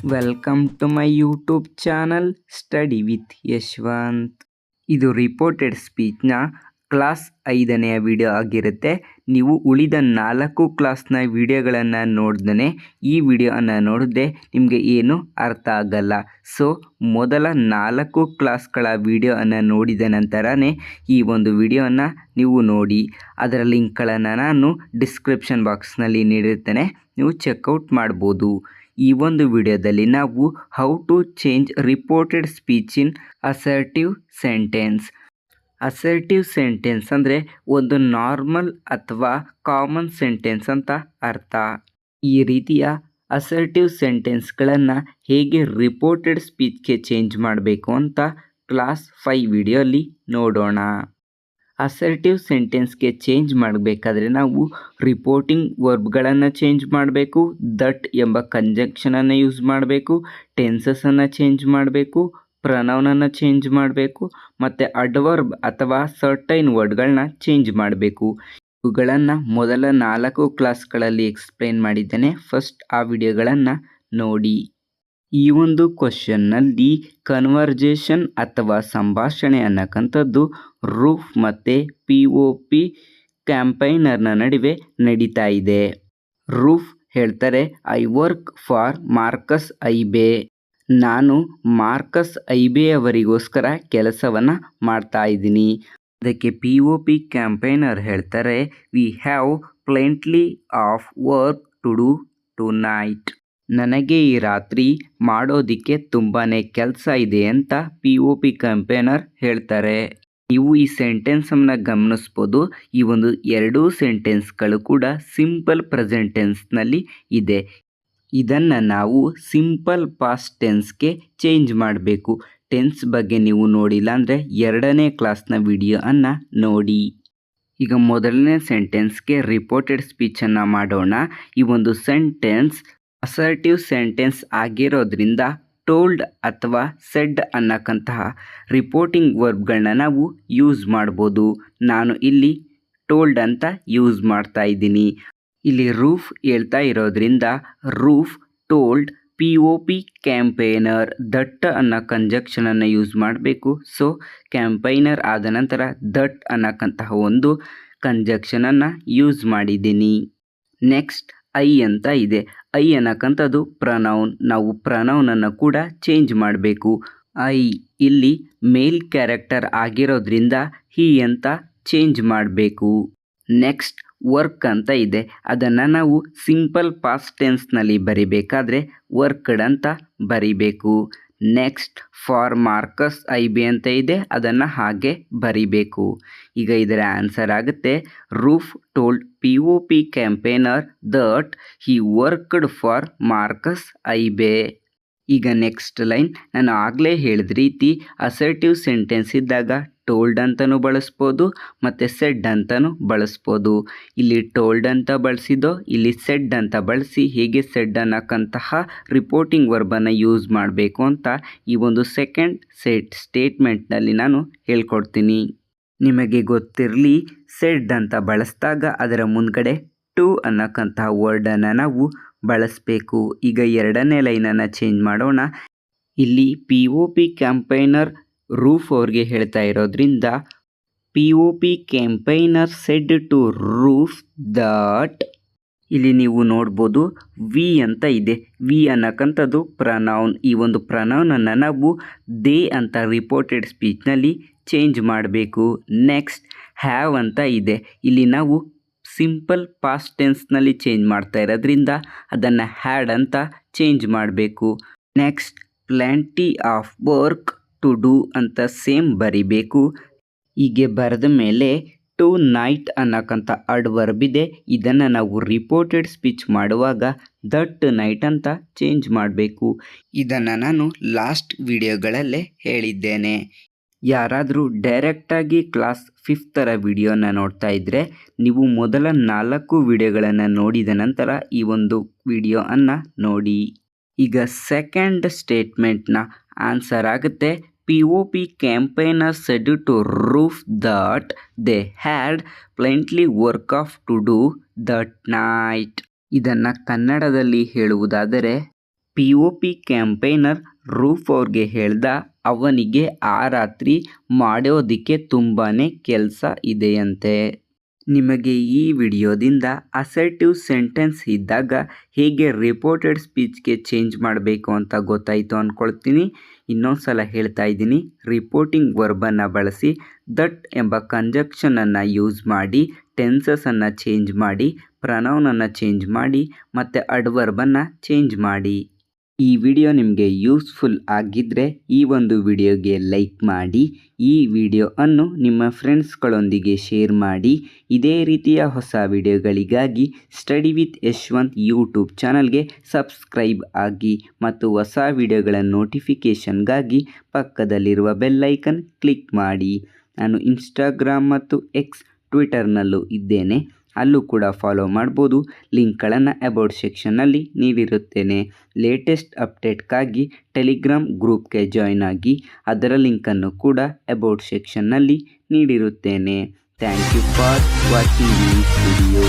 Welcome to my YouTube channel study with Yashwant. ಇದು reported ಸ್ಪೀಚ್ನ class 5ನೇ ವಿಡಿಯೋ ಆಗಿರುತ್ತೆ. ನೀವು ಉಳಿದ 4 ಕ್ಲಾಸ್ನ ವಿಡಿಯೋಗಳನ್ನು ನೋಡ್ದೇ ಈ ವಿಡಿಯೋನ ನೋಡಿದ್ರೆ ನಿಮಗೆ ಏನು ಅರ್ಥ ಆಗಲ್ಲ. ಸೊ ಮೊದಲ 4 ಕ್ಲಾಸ್ಗಳ ವಿಡಿಯೋನ ನೋಡಿದ ನಂತರನೇ ಈ ಒಂದು ವಿಡಿಯೋನ ನೀವು ನೋಡಿ. ಅದರ ಲಿಂಕ್ಗಳನ್ನು ನಾನು ಡಿಸ್ಕ್ರಿಪ್ಷನ್ ಬಾಕ್ಸ್ನಲ್ಲಿ ನೀಡಿರ್ತೇನೆ, ನೀವು ಚೆಕ್ಔಟ್ ಮಾಡ್ಬೋದು. ಈ ಒಂದು ವಿಡಿಯೋದಲ್ಲಿ ನಾವು how to change reported speech in assertive sentence. Assertive sentence ಅಂದರೆ ಒಂದು ನಾರ್ಮಲ್ ಅಥವಾ ಕಾಮನ್ ಸೆಂಟೆನ್ಸ್ ಅಂತ ಅರ್ಥ. ಈ ರೀತಿಯ ಅಸರ್ಟಿವ್ ಸೆಂಟೆನ್ಸ್ಗಳನ್ನು ಹೇಗೆ ರಿಪೋರ್ಟೆಡ್ ಸ್ಪೀಚ್ಗೆ ಚೇಂಜ್ ಮಾಡಬೇಕು ಅಂತ ಕ್ಲಾಸ್ 5 ವಿಡಿಯೋಲಿ ನೋಡೋಣ. ಅಸರ್ಟಿವ್ ಸೆಂಟೆನ್ಸ್ಗೆ ಚೇಂಜ್ ಮಾಡಬೇಕಾದ್ರೆ ನಾವು ರಿಪೋರ್ಟಿಂಗ್ ವರ್ಬ್ಗಳನ್ನು ಚೇಂಜ್ ಮಾಡಬೇಕು, ದಟ್ ಎಂಬ ಕಂಜಂಕ್ಷನನ್ನು ಯೂಸ್ ಮಾಡಬೇಕು, ಟೆನ್ಸಸನ್ನು ಚೇಂಜ್ ಮಾಡಬೇಕು, ಪ್ರನೌನನ್ನು ಚೇಂಜ್ ಮಾಡಬೇಕು ಮತ್ತು ಅಡ್ವರ್ಬ್ ಅಥವಾ ಸರ್ಟೈನ್ ವರ್ಡ್ಗಳನ್ನ ಚೇಂಜ್ ಮಾಡಬೇಕು. ಇವುಗಳನ್ನು ಮೊದಲ 4 ಕ್ಲಾಸ್ಗಳಲ್ಲಿ ಎಕ್ಸ್ಪ್ಲೇನ್ ಮಾಡಿದ್ದೇನೆ. ಫಸ್ಟ್ ಆ ವಿಡಿಯೋಗಳನ್ನು ನೋಡಿ. ಈ ಒಂದು ಕ್ವಶನ್ನಲ್ಲಿ ಕನ್ವರ್ಜೇಷನ್ ಅಥವಾ ಸಂಭಾಷಣೆ ಅನ್ನಕ್ಕಂಥದ್ದು ರೂಫ್ ಮತ್ತು POP ಕ್ಯಾಂಪೈನರ್ನ ನಡುವೆ ನಡೀತಾ ಇದೆ. ರೂಫ್ ಹೇಳ್ತಾರೆ, I work for Marcus Ibe. ನಾನು ಮಾರ್ಕಸ್ ಐಬೆ ಅವರಿಗೋಸ್ಕರ ಕೆಲಸವನ್ನು ಮಾಡ್ತಾ ಇದ್ದೀನಿ. ಅದಕ್ಕೆ POP ಕ್ಯಾಂಪೈನರ್ ಹೇಳ್ತಾರೆ, we have plenty of work to do to night. ನನಗೆ ಈ ರಾತ್ರಿ ಮಾಡೋದಕ್ಕೆ ತುಂಬಾ ಕೆಲಸ ಇದೆ ಅಂತ POP ಕ್ಯಾಂಪೈನರ್ ಹೇಳ್ತಾರೆ. ನೀವು ಈ ಸೆಂಟೆನ್ಸನ್ನು ಗಮನಿಸ್ಬೋದು. ಈ ಒಂದು 2 ಸೆಂಟೆನ್ಸ್ಗಳು ಕೂಡ ಸಿಂಪಲ್ ಪ್ರೆಸೆಂಟ್ ಟೆನ್ಸ್ನಲ್ಲಿ ಇದೆ. ಇದನ್ನು ನಾವು ಸಿಂಪಲ್ ಪಾಸ್ಟ್ ಟೆನ್ಸ್ಗೆ ಚೇಂಜ್ ಮಾಡಬೇಕು. ಟೆನ್ಸ್ ಬಗ್ಗೆ ನೀವು ನೋಡಿಲ್ಲ ಅಂದರೆ 2ನೇ ಕ್ಲಾಸ್ನ ವಿಡಿಯೋವನ್ನು ನೋಡಿ. ಈಗ ಮೊದಲನೇ ಸೆಂಟೆನ್ಸ್ಗೆ ರಿಪೋರ್ಟೆಡ್ ಸ್ಪೀಚನ್ನು ಮಾಡೋಣ. ಈ ಒಂದು ಸೆಂಟೆನ್ಸ್ ಅಸರ್ಟಿವ್ ಸೆಂಟೆನ್ಸ್ ಆಗಿರೋದ್ರಿಂದ ಟೋಲ್ಡ್ ಅಥವಾ ಸೆಡ್ ಅನ್ನಕ್ಕಂತಹ ರಿಪೋರ್ಟಿಂಗ್ ವರ್ಬ್ಗಳನ್ನ ನಾವು ಯೂಸ್ ಮಾಡ್ಬೋದು. ನಾನು ಇಲ್ಲಿ ಟೋಲ್ಡ್ ಅಂತ ಯೂಸ್ ಮಾಡ್ತಾ ಇದ್ದೀನಿ. ಇಲ್ಲಿ ರೂಫ್ ಹೇಳ್ತಾ ಇರೋದ್ರಿಂದ Roof told POP campaigner that ಅನ್ನೋ ಕಂಜಂಕ್ಷನನ್ನು ಯೂಸ್ ಮಾಡಬೇಕು. ಸೊ ಕ್ಯಾಂಪೈನರ್ ಆದ ನಂತರ ದಟ್ ಅನ್ನಕ್ಕಂತಹ ಒಂದು ಕಂಜಂಕ್ಷನನ್ನು ಯೂಸ್ ಮಾಡಿದ್ದೀನಿ. ನೆಕ್ಸ್ಟ್ ಐ ಅಂತ ಇದೆ. ಐ ಅನ್ನಕ್ಕಂಥದ್ದು ಪ್ರನೌನ್. ನಾವು ಪ್ರನೌನನ್ನು ಕೂಡ ಚೇಂಜ್ ಮಾಡಬೇಕು. ಐ ಇಲ್ಲಿ ಮೇಲ್ ಕ್ಯಾರೆಕ್ಟರ್ ಆಗಿರೋದ್ರಿಂದ ಹಿ ಅಂತ ಚೇಂಜ್ ಮಾಡಬೇಕು. ನೆಕ್ಸ್ಟ್ ವರ್ಕ್ ಅಂತ ಇದೆ. ಅದನ್ನು ನಾವು ಸಿಂಪಲ್ ಪಾಸ್ಟ್ ಟೆನ್ಸ್ನಲ್ಲಿ ಬರಿಬೇಕಾದ್ರೆ ವರ್ಕ್ಡ್ ಅಂತ ಬರಿಬೇಕು. ನೆಕ್ಸ್ಟ್ ಫಾರ್ ಮಾರ್ಕಸ್ ಐಬೆ ಅಂತ ಇದೆ, ಅದನ್ನು ಹಾಗೆ ಬರಿಬೇಕು. ಈಗ ಇದರ ಆನ್ಸರ್ ಆಗುತ್ತೆ, Roof told POP campaigner that he worked for Marcus Ibe. ಈಗ ನೆಕ್ಸ್ಟ್ ಲೈನ್, ನಾನು ಆಗಲೇ ಹೇಳಿದ ರೀತಿ ಅಸರ್ಟಿವ್ ಸೆಂಟೆನ್ಸ್ ಇದ್ದಾಗ ಟೋಲ್ಡ್ ಅಂತಲೂ ಬಳಸ್ಬೋದು ಮತ್ತು ಸೆಡ್ ಅಂತಲೂ ಬಳಸ್ಬೋದು. ಇಲ್ಲಿ ಟೋಲ್ಡ್ ಅಂತ ಬಳಸಿದ್ದೋ ಇಲ್ಲಿ ಸೆಡ್ ಅಂತ ಬಳಸಿ ಹೇಗೆ ಸೆಡ್ ಅನ್ನಕ್ಕಂತಹ ರಿಪೋರ್ಟಿಂಗ್ ವರ್ಬನ್ನು ಯೂಸ್ ಮಾಡಬೇಕು ಅಂತ ಈ ಒಂದು ಸೆಕೆಂಡ್ ಸ್ಟೇಟ್ಮೆಂಟ್ನಲ್ಲಿ ನಾನು ಹೇಳ್ಕೊಡ್ತೀನಿ. ನಿಮಗೆ ಗೊತ್ತಿರಲಿ, ಸೆಡ್ ಅಂತ ಬಳಸಿದಾಗ ಅದರ ಮುಂದ್ಗಡೆ ಟು ಅನ್ನಕ್ಕಂತಹ ವರ್ಡನ್ನು ನಾವು ಬಳಸಬೇಕು. ಈಗ 2ನೇ ಲೈನನ್ನು ಚೇಂಜ್ ಮಾಡೋಣ. ಇಲ್ಲಿ POP ಕ್ಯಾಂಪೈನರ್ ರೂಫ್ ಅವ್ರಿಗೆ ಹೇಳ್ತಾ ಇರೋದ್ರಿಂದ POP campaigner said to Roof that. ಇಲ್ಲಿ ನೀವು ನೋಡ್ಬೋದು ವಿ ಅಂತ ಇದೆ. ವಿ ಅನ್ನಕ್ಕಂಥದ್ದು ಪ್ರನೌನ್. ಈ ಒಂದು ಪ್ರನೌನನ್ನು ನಾವು ದೇ ಅಂತ ರಿಪೋರ್ಟೆಡ್ ಸ್ಪೀಚ್ನಲ್ಲಿ ಚೇಂಜ್ ಮಾಡಬೇಕು. ನೆಕ್ಸ್ಟ್ ಹ್ಯಾವ್ ಅಂತ ಇದೆ. ಇಲ್ಲಿ ನಾವು ಸಿಂಪಲ್ ಪಾಸ್ಟ್ ಟೆನ್ಸ್ನಲ್ಲಿ ಚೇಂಜ್ ಮಾಡ್ತಾ ಇರೋದ್ರಿಂದ ಅದನ್ನು ಹ್ಯಾಡ್ ಅಂತ ಚೇಂಜ್ ಮಾಡಬೇಕು. Next plenty of work to do ಅಂತ ಸೇಮ್ ಬರಿಬೇಕು. ಹೀಗೆ ಬರೆದ ಮೇಲೆ ಟು ನೈಟ್ ಅನ್ನಕ್ಕಂಥ ಅಡ್ವರ್ಬ್ ಇದೆ. ಇದನ್ನು ನಾವು ರಿಪೋರ್ಟೆಡ್ ಸ್ಪೀಚ್ ಮಾಡುವಾಗ ದಟ್ ನೈಟ್ ಅಂತ ಚೇಂಜ್ ಮಾಡಬೇಕು. ಇದನ್ನು ನಾನು ಲಾಸ್ಟ್ ವಿಡಿಯೋಗಳಲ್ಲೇ ಹೇಳಿದ್ದೇನೆ. ಯಾರಾದರೂ ಡೈರೆಕ್ಟಾಗಿ ಕ್ಲಾಸ್ 5ರ ವಿಡಿಯೋನ ನೋಡ್ತಾ ಇದ್ದರೆ ನೀವು ಮೊದಲ 4 ವಿಡಿಯೋಗಳನ್ನು ನೋಡಿದ ನಂತರ ಈ ಒಂದು ವಿಡಿಯೋವನ್ನು ನೋಡಿ. ಈಗ ಸೆಕೆಂಡ್ ಸ್ಟೇಟ್ಮೆಂಟ್ನ ಆನ್ಸರ್ ಆಗುತ್ತೆ, POP campaigner said to Roof that they had plenty work of to do that night. ಇದನ್ನು ಕನ್ನಡದಲ್ಲಿ ಹೇಳುವುದಾದರೆ POP ಕ್ಯಾಂಪೇನರ್ ರೂಫ್ ಅವ್ರಿಗೆ ಹೇಳ್ದ ಅವನಿಗೆ ಆ ರಾತ್ರಿ ಮಾಡೋದಕ್ಕೆ ತುಂಬಾ ಕೆಲಸ ಇದೆಯಂತೆ. ನಿಮಗೆ ಈ ವಿಡಿಯೋದಿಂದ ಅಸರ್ಟಿವ್ ಸೆಂಟೆನ್ಸ್ ಇದ್ದಾಗ ಹೇಗೆ ರಿಪೋರ್ಟೆಡ್ ಸ್ಪೀಚ್ಗೆ ಚೇಂಜ್ ಮಾಡಬೇಕು ಅಂತ ಗೊತ್ತಾಯಿತು ಅಂದ್ಕೊಳ್ತೀನಿ. ಇನ್ನೊಂದು ಸಲ ಹೇಳ್ತಾ ಇದ್ದೀನಿ. ರಿಪೋರ್ಟಿಂಗ್ ವರ್ಬನ್ನು ಬಳಸಿ ದಟ್ ಎಂಬ ಕಂಜಕ್ಷನನ್ನು ಯೂಸ್ ಮಾಡಿ ಟೆನ್ಸಸನ್ನು ಚೇಂಜ್ ಮಾಡಿ ಪ್ರನೌನನ್ನು ಚೇಂಜ್ ಮಾಡಿ ಮತ್ತು ಅಡ್ವರ್ಬನ್ನು ಚೇಂಜ್ ಮಾಡಿ. ಈ ವಿಡಿಯೋ ನಿಮಗೆ ಯೂಸ್ಫುಲ್ ಆಗಿದ್ದರೆ ಈ ಒಂದು ವಿಡಿಯೋಗೆ ಲೈಕ್ ಮಾಡಿ, ಈ ವಿಡಿಯೋವನ್ನು ನಿಮ್ಮ ಫ್ರೆಂಡ್ಸ್ಗಳೊಂದಿಗೆ ಶೇರ್ ಮಾಡಿ. ಇದೇ ರೀತಿಯ ಹೊಸ ವಿಡಿಯೋಗಳಿಗಾಗಿ ಸ್ಟಡಿ ವಿತ್ ಯಶವಂತ್ ಯೂಟ್ಯೂಬ್ ಚಾನಲ್ಗೆ ಸಬ್ಸ್ಕ್ರೈಬ್ ಆಗಿ ಮತ್ತು ಹೊಸ ವಿಡಿಯೋಗಳ ನೋಟಿಫಿಕೇಷನ್ಗಾಗಿ ಪಕ್ಕದಲ್ಲಿರುವ ಬೆಲ್ ಐಕನ್ ಕ್ಲಿಕ್ ಮಾಡಿ. ನಾನು ಇನ್ಸ್ಟಾಗ್ರಾಮ್ ಮತ್ತು ಎಕ್ಸ್ ಟ್ವಿಟರ್ನಲ್ಲೂ ಇದ್ದೇನೆ, ಅಲ್ಲೂ ಕೂಡ ಫಾಲೋ ಮಾಡ್ಬೋದು. ಲಿಂಕ್ಗಳನ್ನು ಅಬೌಟ್ ಸೆಕ್ಷನ್ನಲ್ಲಿ ನೀಡಿರುತ್ತೇನೆ. ಲೇಟೆಸ್ಟ್ ಅಪ್ಡೇಟ್ಗಾಗಿ ಟೆಲಿಗ್ರಾಮ್ ಗ್ರೂಪ್ಗೆ ಜಾಯ್ನ್ ಆಗಿ, ಅದರ ಲಿಂಕನ್ನು ಕೂಡ ಅಬೌಟ್ ಸೆಕ್ಷನ್ನಲ್ಲಿ ನೀಡಿರುತ್ತೇನೆ. Thank you for watching this video.